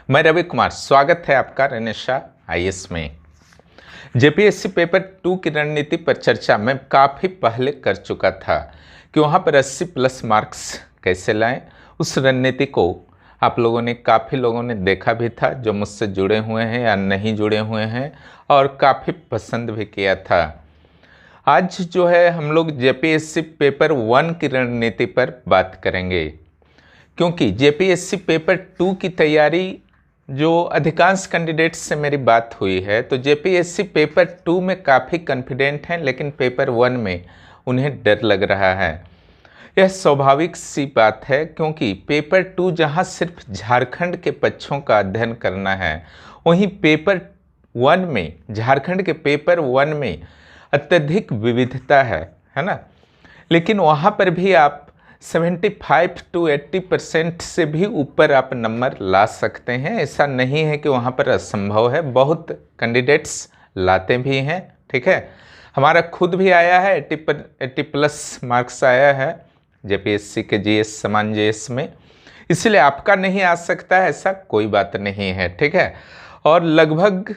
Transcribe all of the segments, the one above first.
मैं रवि कुमार, स्वागत है आपका रनेशा आईएएस में। जेपीएससी पेपर 2 की रणनीति पर चर्चा मैं काफ़ी पहले कर चुका था कि वहाँ पर 80 प्लस मार्क्स कैसे लाएं। उस रणनीति को आप लोगों ने काफ़ी लोगों ने देखा भी था, जो मुझसे जुड़े हुए हैं या नहीं जुड़े हुए हैं, और काफ़ी पसंद भी किया था। आज जो है हम लोग जेपीएससी पेपर 1 की रणनीति पर बात करेंगे, क्योंकि जेपीएससी पेपर 2 की तैयारी जो अधिकांश कैंडिडेट्स से मेरी बात हुई है, तो जेपीएससी पेपर 2 में काफ़ी कॉन्फिडेंट हैं, लेकिन पेपर 1 में उन्हें डर लग रहा है। यह स्वाभाविक सी बात है, क्योंकि पेपर 2 जहां सिर्फ झारखंड के पक्षों का अध्ययन करना है, वहीं पेपर 1 में, झारखंड के पेपर 1 में अत्यधिक विविधता है ना। लेकिन वहाँ पर भी आप 75 to 80% से भी ऊपर आप नंबर ला सकते हैं। ऐसा नहीं है कि वहाँ पर असंभव है, बहुत कैंडिडेट्स लाते भी हैं। ठीक है, हमारा खुद भी आया है, 80 प्लस मार्क्स आया है जेपीएससी के जीएस समान जीएस में, इसलिए आपका नहीं आ सकता है, ऐसा कोई बात नहीं है। ठीक है, और लगभग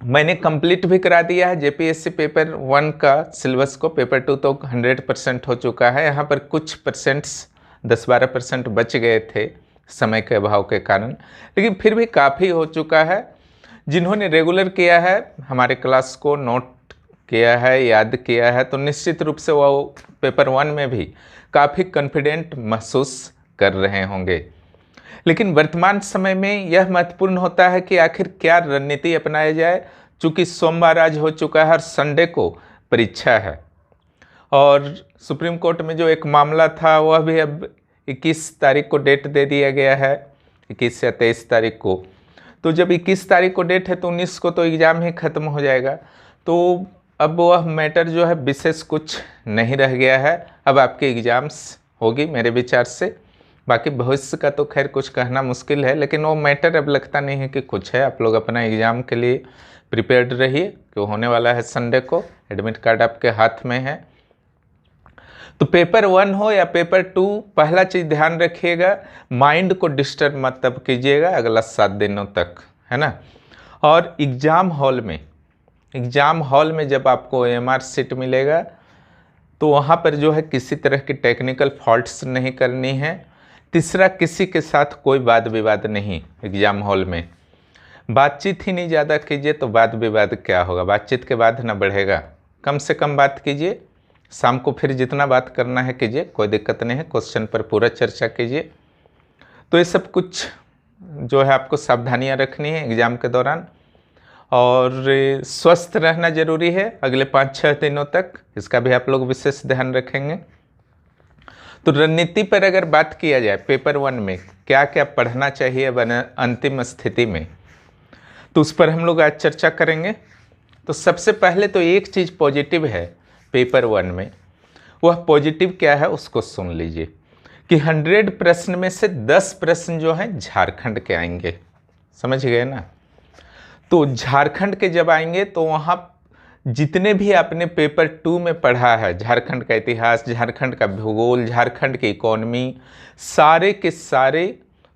मैंने कंप्लीट भी करा दिया है जेपीएससी पेपर 1 का सिलेबस को। पेपर 2 तो 100% हो चुका है। यहाँ पर कुछ परसेंट्स 10-12% बच गए थे समय के अभाव के कारण, लेकिन फिर भी काफ़ी हो चुका है। जिन्होंने रेगुलर किया है, हमारे क्लास को नोट किया है, याद किया है, तो निश्चित रूप से वो पेपर 1 में भी काफ़ी कॉन्फिडेंट महसूस कर रहे होंगे। लेकिन वर्तमान समय में यह महत्वपूर्ण होता है कि आखिर क्या रणनीति अपनाया जाए। चूँकि सोमवार आज हो चुका है और संडे को परीक्षा है, और सुप्रीम कोर्ट में जो एक मामला था वह भी अब 21 तारीख को डेट दे दिया गया है, 21 या 23 तारीख को। तो जब 21 तारीख को डेट है तो 19 को तो एग्ज़ाम ही ख़त्म हो जाएगा। तो अब वह मैटर जो है विशेष कुछ नहीं रह गया है, अब आपके एग्ज़ाम्स होगी मेरे विचार से। बाकी भविष्य का तो खैर कुछ कहना मुश्किल है, लेकिन वो मैटर अब लगता नहीं है कि कुछ है। आप लोग अपना एग्ज़ाम के लिए प्रिपेयर्ड रहिए, कि होने वाला है संडे को, एडमिट कार्ड आपके हाथ में है। तो पेपर 1 हो या पेपर 2, पहला चीज़ ध्यान रखिएगा, माइंड को डिस्टर्ब मत तब कीजिएगा अगला 7 दिनों तक, है ना। और एग्ज़ाम हॉल में जब आपको एमआर सीट मिलेगा, तो वहाँ पर जो है किसी तरह की टेक्निकल फॉल्ट्स नहीं करनी है। तीसरा, किसी के साथ कोई वाद विवाद नहीं। एग्ज़ाम हॉल में बातचीत ही नहीं ज़्यादा कीजिए, तो वाद विवाद क्या होगा, बातचीत के बाद ना बढ़ेगा। कम से कम बात कीजिए, शाम को फिर जितना बात करना है कीजिए, कोई दिक्कत नहीं है। क्वेश्चन पर पूरा चर्चा कीजिए। तो ये सब कुछ जो है आपको सावधानियाँ रखनी है एग्ज़ाम के दौरान, और स्वस्थ रहना जरूरी है अगले 5-6 दिनों तक, इसका भी आप लोग विशेष ध्यान रखेंगे। तो रणनीति पर अगर बात किया जाए, पेपर 1 में क्या क्या पढ़ना चाहिए अंतिम स्थिति में, तो उस पर हम लोग आज चर्चा करेंगे। तो सबसे पहले तो एक चीज़ पॉजिटिव है पेपर 1 में, वह पॉजिटिव क्या है उसको सुन लीजिए, कि 100 प्रश्न में से 10 प्रश्न जो हैं झारखंड के आएंगे। समझ गए ना। तो झारखंड के जब आएंगे तो वहाँ जितने भी आपने पेपर 2 में पढ़ा है, झारखंड का इतिहास, झारखंड का भूगोल, झारखंड की इकोनॉमी, सारे के सारे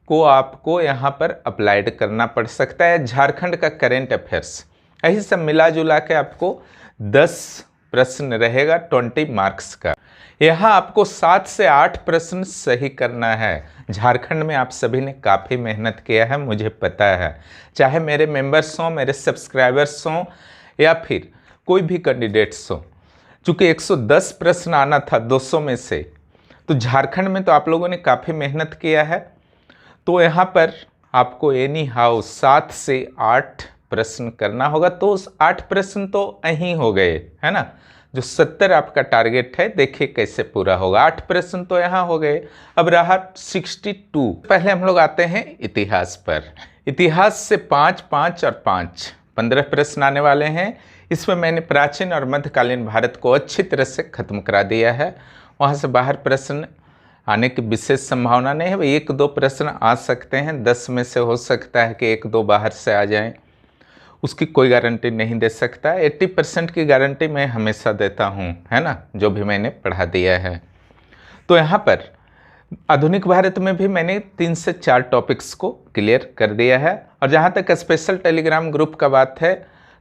को आपको यहाँ पर अप्लाइड करना पड़ सकता है। झारखंड का करेंट अफेयर्स, यही सब मिला जुला के आपको 10 प्रश्न रहेगा 20 मार्क्स का। यहाँ आपको 7 से 8 प्रश्न सही करना है। झारखंड में आप सभी ने काफ़ी मेहनत किया है, मुझे पता है। चाहे मेरे मेंबर्स हों, मेरे सब्सक्राइबर्स हों, या फिर कोई भी कैंडिडेट्स हो, चूँकि 110 प्रश्न आना था 200 में से, तो झारखंड में तो आप लोगों ने काफ़ी मेहनत किया है। तो यहाँ पर आपको एनी हाउ 7 से 8 प्रश्न करना होगा। तो उस 8 प्रश्न तो यहीं हो गए, है ना। जो 70 आपका टारगेट है, देखिए कैसे पूरा होगा। 8 प्रश्न तो यहाँ हो गए, अब रहा 62। पहले हम लोग आते हैं इतिहास पर। इतिहास से 5, 5 और 5, 15 प्रश्न आने वाले हैं। इसमें मैंने प्राचीन और मध्यकालीन भारत को अच्छी तरह से ख़त्म करा दिया है। वहाँ से बाहर प्रश्न आने की विशेष संभावना नहीं है। 1-2 प्रश्न आ सकते हैं, 10 में से हो सकता है कि 1-2 बाहर से आ जाएं, उसकी कोई गारंटी नहीं दे सकता। 80% की गारंटी मैं हमेशा देता हूँ, है ना, जो भी मैंने पढ़ा दिया है। तो यहाँ पर आधुनिक भारत में भी मैंने 3 से 4 टॉपिक्स को क्लियर कर दिया है। और जहाँ तक स्पेशल टेलीग्राम ग्रुप का बात है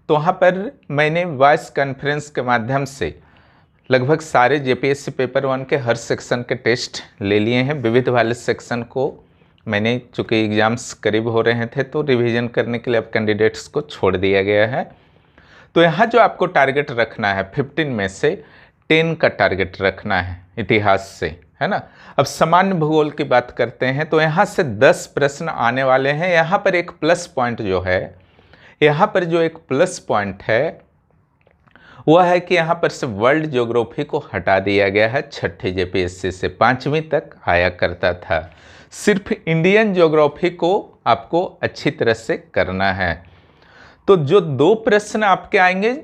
तो वहाँ पर मैंने वॉइस कॉन्फ्रेंस के माध्यम से लगभग सारे जेपीएससी पेपर 1 के हर सेक्शन के टेस्ट ले लिए हैं। विविध वाले सेक्शन को मैंने, चूँकि एग्ज़ाम्स करीब हो रहे थे तो रिवीजन करने के लिए अब कैंडिडेट्स को छोड़ दिया गया है। तो यहाँ जो आपको टारगेट रखना है 15 में से 10 का टारगेट रखना है इतिहास से, है ना। अब सामान्य भूगोल की बात करते हैं तो यहाँ से 10 प्रश्न आने वाले हैं। यहाँ पर एक प्लस पॉइंट जो है, यहाँ पर जो एक प्लस पॉइंट है वह है कि यहाँ पर से वर्ल्ड ज्योग्राफी को हटा दिया गया है। छठी जेपीएससी से 5वीं तक आया करता था। सिर्फ इंडियन ज्योग्राफी को आपको अच्छी तरह से करना है। तो जो 2 प्रश्न आपके आएंगे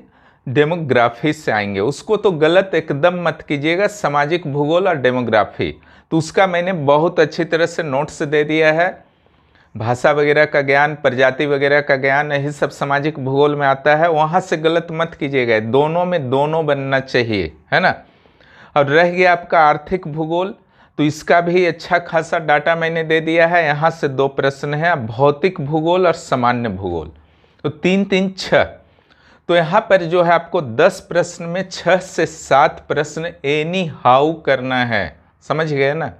डेमोग्राफी से आएंगे, उसको तो गलत एकदम मत कीजिएगा। सामाजिक भूगोल और डेमोग्राफी तो उसका मैंने बहुत अच्छी तरह से नोट्स दे दिया है। भाषा वगैरह का ज्ञान, प्रजाति वगैरह का ज्ञान, यही सब सामाजिक भूगोल में आता है। वहाँ से गलत मत कीजिएगा, दोनों में दोनों बनना चाहिए, है ना। और रह गया आपका आर्थिक भूगोल, तो इसका भी अच्छा खासा डाटा मैंने दे दिया है। यहाँ से 2 प्रश्न हैं, भौतिक भूगोल और सामान्य भूगोल, तो 3 3 6। तो यहाँ पर जो है आपको 10 प्रश्न में 6 से 7 प्रश्न एनी हाउ करना है, समझ गए ना।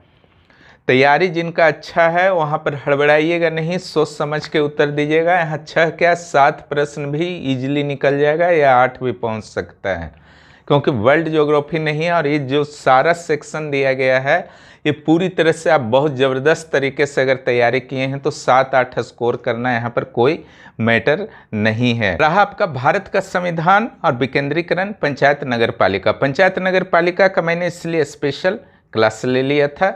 तैयारी जिनका अच्छा है वहाँ पर हड़बड़ाइएगा नहीं, सोच समझ के उत्तर दीजिएगा। यहाँ 6 क्या 7 प्रश्न भी इजीली निकल जाएगा या 8 भी पहुँच सकता है, क्योंकि वर्ल्ड ज्योग्राफी नहीं है। और ये जो सारा सेक्शन दिया गया है ये पूरी तरह से आप बहुत ज़बरदस्त तरीके से अगर तैयारी किए हैं तो 7-8 स्कोर करना यहाँ पर कोई मैटर नहीं है। रहा आपका भारत का संविधान और विकेंद्रीकरण, पंचायत नगर पालिका। पंचायत नगर पालिका का मैंने इसलिए स्पेशल क्लास ले लिया था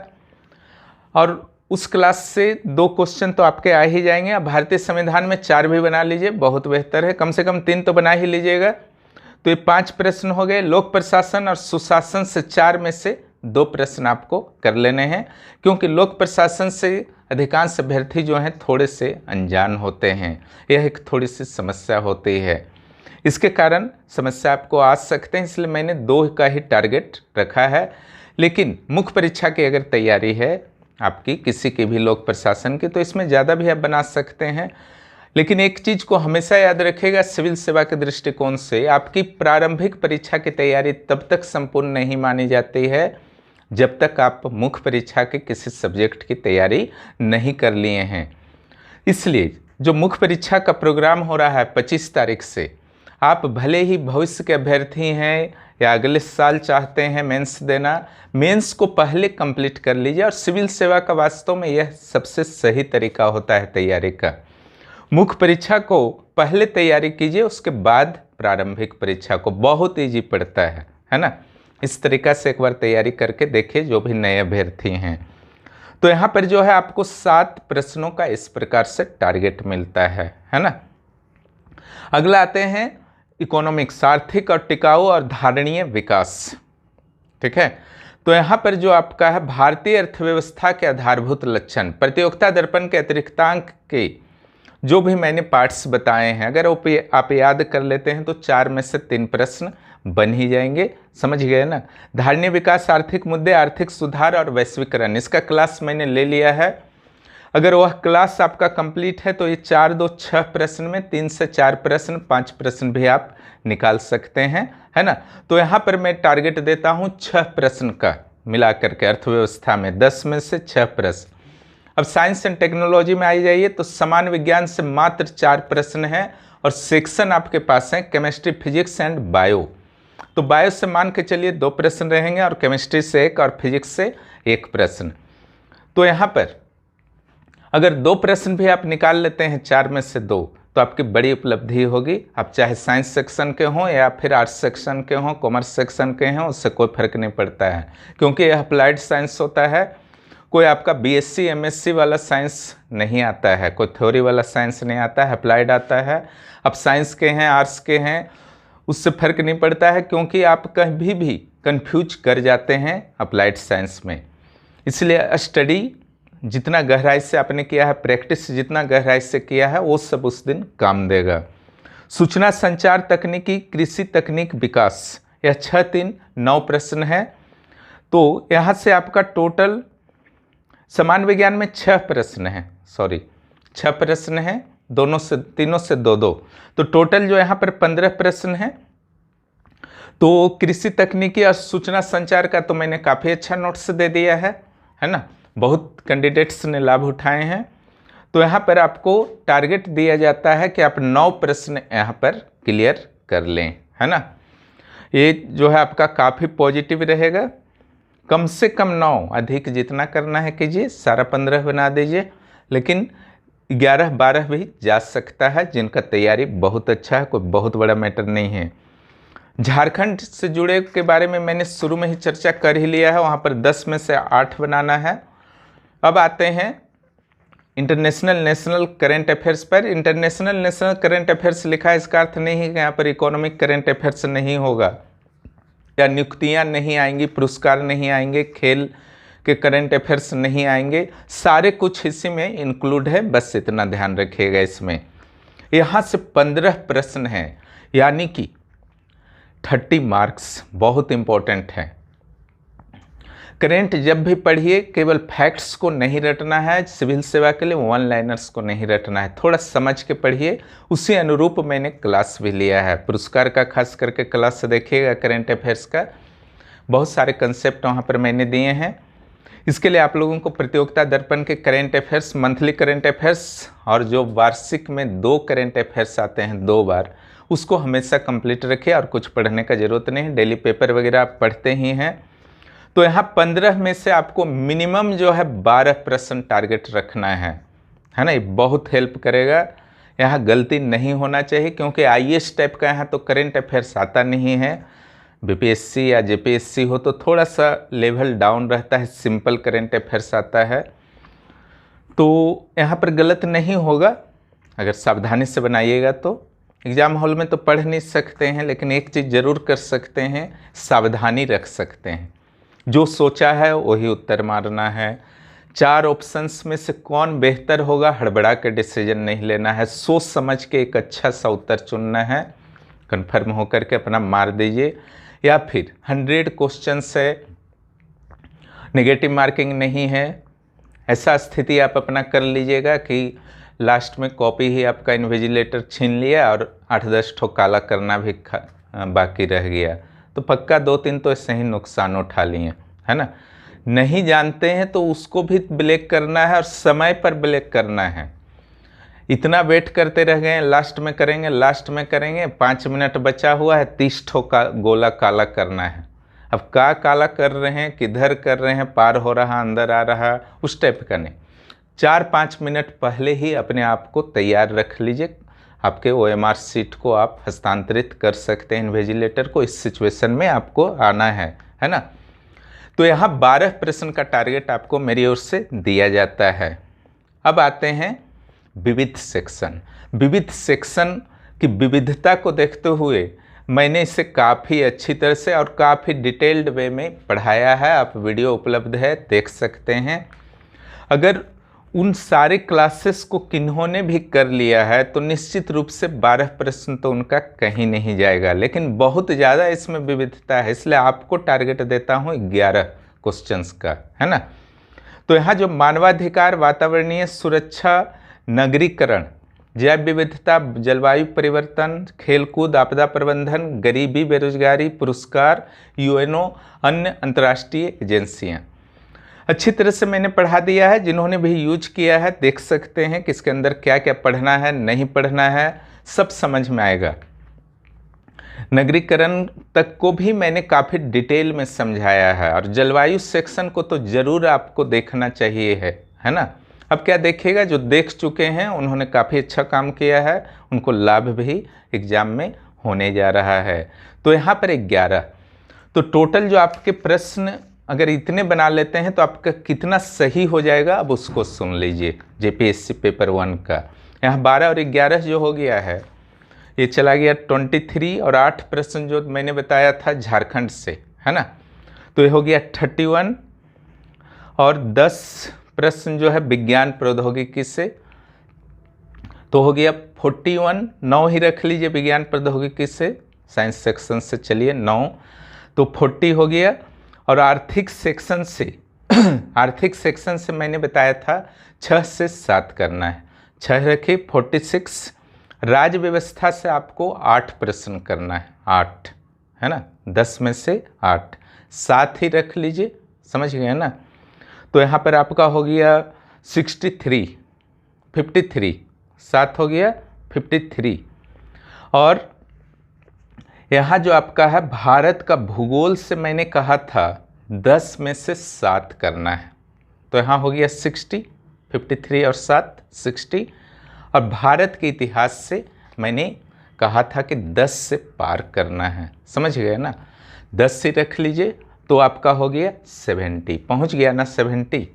और उस क्लास से 2 क्वेश्चन तो आपके आ ही जाएंगे। अब भारतीय संविधान में 4 भी बना लीजिए, बहुत बेहतर है। कम से कम 3 तो बना ही लीजिएगा। तो ये 5 प्रश्न हो गए। लोक प्रशासन और सुशासन से 4 में से 2 प्रश्न आपको कर लेने हैं, क्योंकि लोक प्रशासन से अधिकांश अभ्यर्थी जो हैं थोड़े से अनजान होते हैं। यह एक थोड़ी सी समस्या होती है, इसके कारण समस्या आपको आ सकते हैं, इसलिए मैंने 2 का ही टारगेट रखा है। लेकिन मुख्य परीक्षा की अगर तैयारी है आपकी किसी की भी लोक प्रशासन की, तो इसमें ज़्यादा भी आप बना सकते हैं। लेकिन एक चीज़ को हमेशा याद रखिएगा, सिविल सेवा के दृष्टिकोण से आपकी प्रारंभिक परीक्षा की तैयारी तब तक संपूर्ण नहीं मानी जाती है जब तक आप मुख्य परीक्षा के किसी सब्जेक्ट की तैयारी नहीं कर लिए हैं। इसलिए जो मुख्य परीक्षा का प्रोग्राम हो रहा है 25 तारीख से, आप भले ही भविष्य के अभ्यर्थी हैं या अगले साल चाहते हैं मेंस देना, मेंस को पहले कंप्लीट कर लीजिए। और सिविल सेवा का वास्तव में यह सबसे सही तरीका होता है तैयारी का। मुख्य परीक्षा को पहले तैयारी कीजिए, उसके बाद प्रारंभिक परीक्षा को, बहुत ईजी पड़ता है ना। इस तरीक़ा से एक बार तैयारी करके देखिए जो भी नए अभ्यर्थी हैं। तो यहाँ पर जो है आपको 7 प्रश्नों का इस प्रकार से टारगेट मिलता है ना। अगला आते हैं इकोनॉमिक्स, आर्थिक और टिकाऊ और धारणीय विकास। ठीक है, तो यहाँ पर जो आपका है भारतीय अर्थव्यवस्था के आधारभूत लक्षण, प्रतियोगिता दर्पण के अतिरिक्तांक के जो भी मैंने पार्ट्स बताए हैं, अगर आप याद कर लेते हैं तो 4 में से 3 प्रश्न बन ही जाएंगे, समझ गए ना। धारणीय विकास, आर्थिक मुद्दे, आर्थिक सुधार और वैश्वीकरण, इसका क्लास मैंने ले लिया है। अगर वह क्लास आपका कंप्लीट है तो ये 4 2 6 प्रश्न में 3 से 4 प्रश्न, 5 प्रश्न भी आप निकाल सकते हैं, है ना। तो यहाँ पर मैं टारगेट देता हूँ 6 प्रश्न का मिला करके, अर्थव्यवस्था में 10 में से 6 प्रश्न। अब साइंस एंड टेक्नोलॉजी में आई जाइए तो सामान्य विज्ञान से मात्र 4 प्रश्न हैं और सेक्शन आपके पास हैं केमिस्ट्री, फिजिक्स एंड बायो। तो बायो से मान के चलिए 2 प्रश्न रहेंगे और केमिस्ट्री से 1 और फिजिक्स से 1 प्रश्न। तो यहाँ पर अगर 2 प्रश्न भी आप निकाल लेते हैं 4 में से 2 तो आपकी बड़ी उपलब्धि होगी। आप चाहे साइंस सेक्शन के हों या फिर आर्ट्स सेक्शन के हों, कॉमर्स सेक्शन के हों, उससे कोई फर्क नहीं पड़ता है, क्योंकि यह अप्लाइड साइंस होता है। कोई आपका बीएससी एमएससी वाला साइंस नहीं आता है, कोई थ्योरी वाला साइंस नहीं आता है, अप्लाइड आता है। अब साइंस के हैं, आर्ट्स के हैं, उससे फर्क नहीं पड़ता है, क्योंकि आप कभी भी कंफ्यूज कर जाते हैं अप्लाइड साइंस में। इसलिए स्टडी जितना गहराई से आपने किया है, प्रैक्टिस जितना गहराई से किया है, वो सब उस दिन काम देगा। सूचना संचार तकनीकी, कृषि तकनीक विकास, यह 6 3 9 प्रश्न है। तो यहाँ से आपका टोटल समाज विज्ञान में 6 प्रश्न हैं, 6 प्रश्न हैं, तीनों से 2-2, तो टोटल जो यहाँ पर 15 प्रश्न हैं। तो कृषि तकनीकी और सूचना संचार का तो मैंने काफ़ी अच्छा नोट्स दे दिया है ना, बहुत कैंडिडेट्स ने लाभ उठाए हैं। तो यहाँ पर आपको टारगेट दिया जाता है कि आप 9 प्रश्न यहाँ पर क्लियर कर लें, है ना। ये जो है आपका काफ़ी पॉजिटिव रहेगा। कम से कम 9, अधिक जितना करना है कीजिए, सारा 15 बना दीजिए, लेकिन 11-12 भी जा सकता है जिनका तैयारी बहुत अच्छा है, कोई बहुत बड़ा मैटर नहीं है। झारखंड से जुड़े के बारे में मैंने शुरू में ही चर्चा कर ही लिया है, वहाँ पर 10 में से 8 बनाना है। अब आते हैं इंटरनेशनल नेशनल करेंट अफेयर्स पर। इंटरनेशनल नेशनल करेंट अफेयर्स लिखा है, इसका अर्थ नहीं है कि यहाँ पर इकोनॉमिक करेंट अफेयर्स नहीं होगा, या नियुक्तियाँ नहीं आएंगी, पुरस्कार नहीं आएंगे, खेल के करेंट अफेयर्स नहीं आएंगे, सारे कुछ इसी में इंक्लूड है, बस इतना ध्यान रखिएगा। इसमें यहाँ से 15 प्रश्न हैं, यानी कि 30 मार्क्स, बहुत इंपॉर्टेंट है। करेंट जब भी पढ़िए केवल फैक्ट्स को नहीं रटना है, सिविल सेवा के लिए 1 लाइनर्स को नहीं रटना है, थोड़ा समझ के पढ़िए। उसी अनुरूप मैंने क्लास भी लिया है, पुरस्कार का खास करके क्लास देखिएगा, करेंट अफेयर्स का बहुत सारे कंसेप्ट वहाँ पर मैंने दिए हैं। इसके लिए आप लोगों को प्रतियोगिता दर्पण के current affairs, monthly current affairs और जो वार्षिक में 2 करेंट अफेयर्स आते हैं 2 बार, उसको हमेशा कंप्लीट रखिए और कुछ पढ़ने का ज़रूरत नहीं है, डेली पेपर वगैरह आप पढ़ते ही हैं। तो यहाँ 15 में से आपको मिनिमम जो है 12 प्रश्न टारगेट रखना है ना। ये बहुत हेल्प करेगा, यहाँ गलती नहीं होना चाहिए, क्योंकि आईएएस टाइप का यहाँ तो करेंट अफेयर्स आता नहीं है। बीपीएससी या जेपीएससी हो तो थोड़ा सा लेवल डाउन रहता है, सिंपल करेंट अफेयर्स आता है, तो यहाँ पर गलत नहीं होगा अगर सावधानी से बनाइएगा। तो एग्ज़ाम हॉल में तो पढ़ नहीं सकते हैं, लेकिन एक चीज़ ज़रूर कर सकते हैं, सावधानी रख सकते हैं। जो सोचा है वही उत्तर मारना है। 4 ऑप्शंस में से कौन बेहतर होगा, हड़बड़ा के डिसीजन नहीं लेना है, सोच समझ के एक अच्छा सा उत्तर चुनना है, कन्फर्म होकर के अपना मार दीजिए। या फिर 100 क्वेश्चन से नेगेटिव मार्किंग नहीं है, ऐसा स्थिति आप अपना कर लीजिएगा कि लास्ट में कॉपी ही आपका इन्विजिलेटर छीन लिया और 8-10 ठो काला करना भी बाकी रह गया, तो पक्का 2-3 तो ऐसे ही नुकसान उठा लिए, है ना। नहीं जानते हैं तो उसको भी ब्लैक करना है और समय पर ब्लैक करना है। इतना वेट करते रह गए, लास्ट में करेंगे, 5 मिनट बचा हुआ है, 30 ठो का गोला काला करना है। अब का काला कर रहे हैं, किधर कर रहे हैं, पार हो रहा, अंदर आ रहा, उस टाइप का नहीं। 4-5 मिनट पहले ही अपने आप को तैयार रख लीजिए। आपके OMR सीट को आप हस्तांतरित कर सकते हैं इन्विजिलेटर को, इस सिचुएशन में आपको आना है ना। तो यहाँ 12 प्रश्न का टारगेट आपको मेरी ओर से दिया जाता है। अब आते हैं विविध सेक्शन। विविध सेक्शन की विविधता को देखते हुए मैंने इसे काफ़ी अच्छी तरह से और काफ़ी डिटेल्ड वे में पढ़ाया है, आप वीडियो उपलब्ध है, देख सकते हैं। अगर उन सारे क्लासेस को किन्होंने भी कर लिया है तो निश्चित रूप से 12 प्रश्न तो उनका कहीं नहीं जाएगा, लेकिन बहुत ज़्यादा इसमें विविधता है, इसलिए आपको टारगेट देता हूँ 11 क्वेश्चंस का, है ना। तो यहाँ जो मानवाधिकार, वातावरणीय सुरक्षा, नगरीकरण, जैव विविधता, जलवायु परिवर्तन, खेलकूद, आपदा प्रबंधन, गरीबी बेरोजगारी, पुरस्कार, यूएनओ, अन्य अंतर्राष्ट्रीय एजेंसियाँ, अच्छी तरह से मैंने पढ़ा दिया है। जिन्होंने भी यूज किया है देख सकते हैं कि इसके अंदर क्या क्या पढ़ना है, नहीं पढ़ना है, सब समझ में आएगा। नगरीकरण तक को भी मैंने काफ़ी डिटेल में समझाया है, और जलवायु सेक्शन को तो ज़रूर आपको देखना चाहिए है ना। अब क्या देखिएगा, जो देख चुके हैं उन्होंने काफ़ी अच्छा काम किया है, उनको लाभ भी एग्ज़ाम में होने जा रहा है। तो यहाँ पर 11, तो टोटल जो आपके प्रश्न अगर इतने बना लेते हैं तो आपका कितना सही हो जाएगा, अब उसको सुन लीजिए। जेपीएससी पेपर 1 का यहाँ 12 और 11 जो हो गया है, ये चला गया 23, और 8 प्रश्न जो मैंने बताया था झारखंड से, है ना, तो ये हो गया 31, और 10 प्रश्न जो है विज्ञान प्रौद्योगिकी से, तो हो गया 41, 9 ही रख लीजिए विज्ञान प्रौद्योगिकी से, साइंस सेक्शन से चलिए 9, तो 40 हो गया। और आर्थिक सेक्शन से आर्थिक सेक्शन से मैंने बताया था 6 से 7 करना है, 6 रखिए 46। राज्य व्यवस्था से आपको 8 प्रश्न करना है, 8 है ना, 10 में से 8, 7 ही रख लीजिए, समझ गए ना। तो यहाँ पर आपका हो गया 63, 53, 7 हो गया 53। और यहाँ जो आपका है भारत का भूगोल से मैंने कहा था 10 में से 7 करना है, तो यहाँ हो गया 60, 53 और 7 60। और भारत के इतिहास से मैंने कहा था कि 10 से पार करना है, समझ गए ना, 10 से रख लीजिए तो आपका हो गया 70, पहुँच गया ना 70।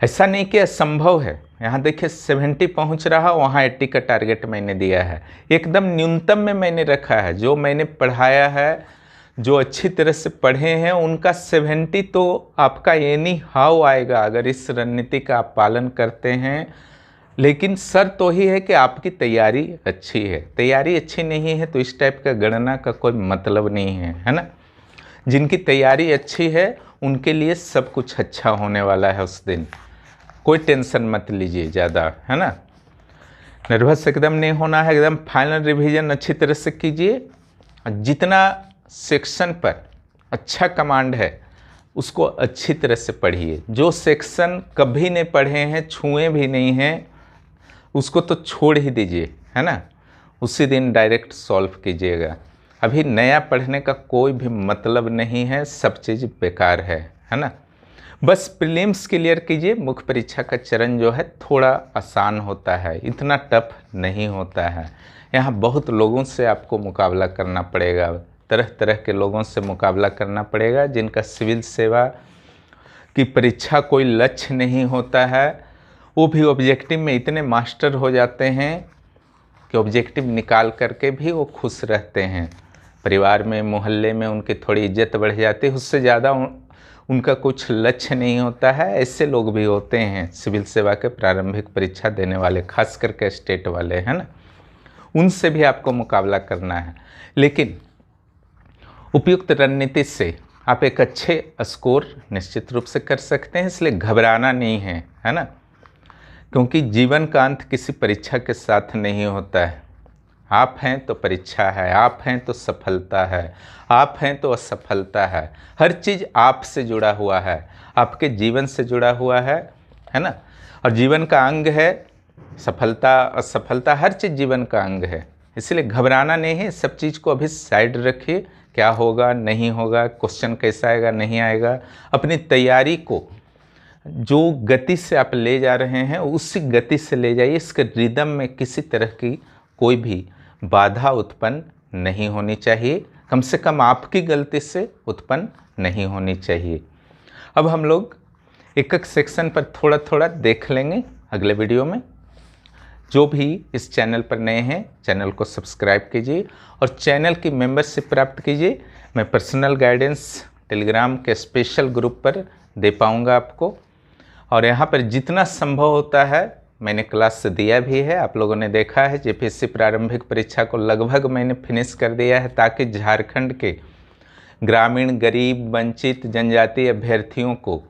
ऐसा नहीं कि असंभव है, यहाँ देखिए 70 पहुँच रहा, वहाँ 80 का टारगेट मैंने दिया है, एकदम न्यूनतम में मैंने रखा है। जो मैंने पढ़ाया है, जो अच्छी तरह से पढ़े हैं, उनका 70 तो आपका एनी हाउ आएगा अगर इस रणनीति का आप पालन करते हैं। लेकिन शर्त तो ही है कि आपकी तैयारी अच्छी है। तैयारी अच्छी नहीं है तो इस टाइप का गणना का कोई मतलब नहीं है ना। जिनकी तैयारी अच्छी है उनके लिए सब कुछ अच्छा होने वाला है उस दिन, कोई टेंशन मत लीजिए ज़्यादा, है ना। नर्वस एकदम नहीं होना है, एकदम फाइनल रिवीजन अच्छी तरह से कीजिए। जितना सेक्शन पर अच्छा कमांड है उसको अच्छी तरह से पढ़िए। जो सेक्शन कभी नहीं पढ़े हैं, छुए भी नहीं हैं, उसको तो छोड़ ही दीजिए, है ना, उसी दिन डायरेक्ट सॉल्व कीजिएगा। अभी नया पढ़ने का कोई भी मतलब नहीं है, सब चीज़ बेकार है ना। बस प्रीलिम्स क्लियर कीजिए। मुख्य परीक्षा का चरण जो है थोड़ा आसान होता है, इतना टफ नहीं होता है। यहाँ बहुत लोगों से आपको मुकाबला करना पड़ेगा, तरह तरह के लोगों से मुकाबला करना पड़ेगा, जिनका सिविल सेवा की परीक्षा कोई लक्ष्य नहीं होता है। वो भी ऑब्जेक्टिव में इतने मास्टर हो जाते हैं कि ऑब्जेक्टिव निकाल करके भी वो खुश रहते हैं। परिवार में, मोहल्ले में उनकी थोड़ी इज्जत बढ़ जाती है, उससे ज़्यादा उनका कुछ लक्ष्य नहीं होता है। ऐसे लोग भी होते हैं सिविल सेवा के प्रारंभिक परीक्षा देने वाले, खास करके स्टेट वाले, है ना। उनसे भी आपको मुकाबला करना है, लेकिन उपयुक्त रणनीति से आप एक अच्छे स्कोर निश्चित रूप से कर सकते हैं। इसलिए घबराना नहीं है ना, क्योंकि जीवन का अंत किसी परीक्षा के साथ नहीं होता है। आप हैं तो परीक्षा है, आप हैं तो सफलता है, आप हैं तो असफलता है। हर चीज़ आपसे जुड़ा हुआ है, आपके जीवन से जुड़ा हुआ है ना। और जीवन का अंग है सफलता असफलता, हर चीज़ जीवन का अंग है। इसलिए घबराना नहीं है, सब चीज़ को अभी साइड रखिए। क्या होगा नहीं होगा, क्वेश्चन कैसा आएगा नहीं आएगा, अपनी तैयारी को जो गति से आप ले जा रहे हैं उसी गति से ले जाइए। इसके रिदम में किसी तरह की कोई भी बाधा उत्पन्न नहीं होनी चाहिए, कम से कम आपकी गलती से उत्पन्न नहीं होनी चाहिए। अब हम लोग एक एक सेक्शन पर थोड़ा थोड़ा देख लेंगे अगले वीडियो में। जो भी इस चैनल पर नए हैं, चैनल को सब्सक्राइब कीजिए और चैनल की मेंबरशिप प्राप्त कीजिए। मैं पर्सनल गाइडेंस टेलीग्राम के स्पेशल ग्रुप पर दे पाऊँगा आपको, और यहाँ पर जितना संभव होता है मैंने क्लास दिया भी है, आप लोगों ने देखा है। जेपीएससी प्रारंभिक परीक्षा को लगभग मैंने फिनिश कर दिया है, ताकि झारखंड के ग्रामीण, गरीब, वंचित, जनजातीय अभ्यर्थियों को,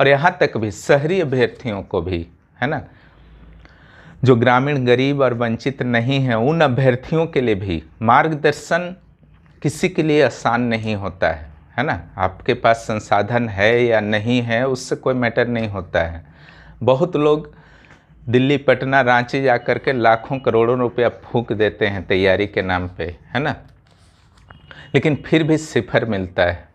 और यहाँ तक भी शहरी अभ्यर्थियों को भी, है ना, जो ग्रामीण, गरीब और वंचित नहीं हैं, उन अभ्यर्थियों के लिए भी मार्गदर्शन किसी के लिए आसान नहीं होता है ना। आपके पास संसाधन है या नहीं है उससे कोई मैटर नहीं होता है। बहुत लोग दिल्ली, पटना, रांची जा कर के लाखों करोड़ों रुपया फूंक देते हैं तैयारी के नाम पे, है ना, लेकिन फिर भी सिफर मिलता है।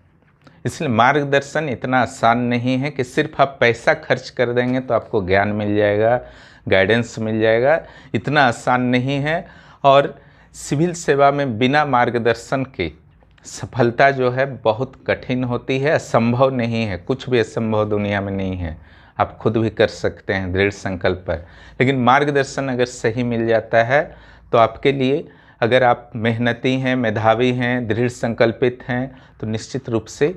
इसलिए मार्गदर्शन इतना आसान नहीं है कि सिर्फ आप पैसा खर्च कर देंगे तो आपको ज्ञान मिल जाएगा, गाइडेंस मिल जाएगा, इतना आसान नहीं है। और सिविल सेवा में बिना मार्गदर्शन के सफलता जो है बहुत कठिन होती है, असंभव नहीं है। कुछ भी असंभव दुनिया में नहीं है, आप खुद भी कर सकते हैं दृढ़ संकल्प पर। लेकिन मार्गदर्शन अगर सही मिल जाता है तो आपके लिए, अगर आप मेहनती हैं, मेधावी हैं, दृढ़ संकल्पित हैं, तो निश्चित रूप से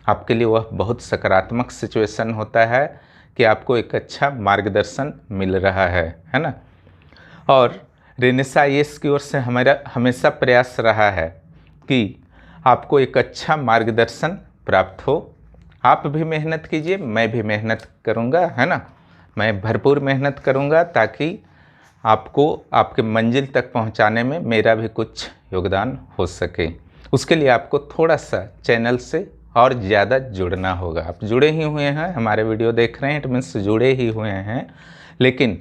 आपके लिए वह बहुत सकारात्मक सिचुएशन होता है कि आपको एक अच्छा मार्गदर्शन मिल रहा है ना। और रेनेसा आईएएस की ओर से हमारा हमेशा प्रयास रहा है कि आपको एक अच्छा मार्गदर्शन प्राप्त हो, आप भी मेहनत कीजिए, मैं भी मेहनत करूँगा, है ना। मैं भरपूर मेहनत करूँगा ताकि आपको आपके मंजिल तक पहुँचाने में मेरा भी कुछ योगदान हो सके। उसके लिए आपको थोड़ा सा चैनल से और ज़्यादा जुड़ना होगा। आप जुड़े ही हुए हैं, हमारे वीडियो देख रहे हैं, इट मीन्स जुड़े ही हुए हैं, लेकिन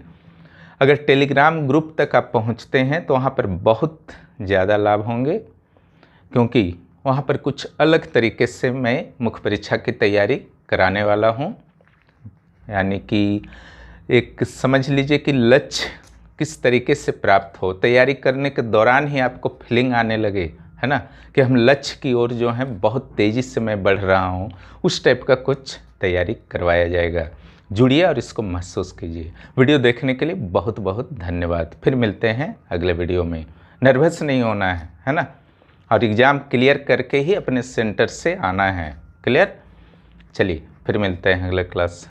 अगर टेलीग्राम ग्रुप तक आप पहुंचते हैं तो वहाँ पर बहुत ज़्यादा लाभ होंगे, क्योंकि वहाँ पर कुछ अलग तरीके से मैं मुख्य परीक्षा की तैयारी कराने वाला हूँ। यानी कि एक समझ लीजिए कि लक्ष्य किस तरीके से प्राप्त हो, तैयारी करने के दौरान ही आपको फीलिंग आने लगे, है ना, कि हम लक्ष्य की ओर जो है बहुत तेज़ी से मैं बढ़ रहा हूँ, उस टाइप का कुछ तैयारी करवाया जाएगा। जुड़िए और इसको महसूस कीजिए। वीडियो देखने के लिए बहुत बहुत धन्यवाद। फिर मिलते हैं अगले वीडियो में। नर्वस नहीं होना है ना, और एग्ज़ाम क्लियर करके ही अपने सेंटर से आना है। क्लियर? चलिए फिर मिलते हैं अगले क्लास।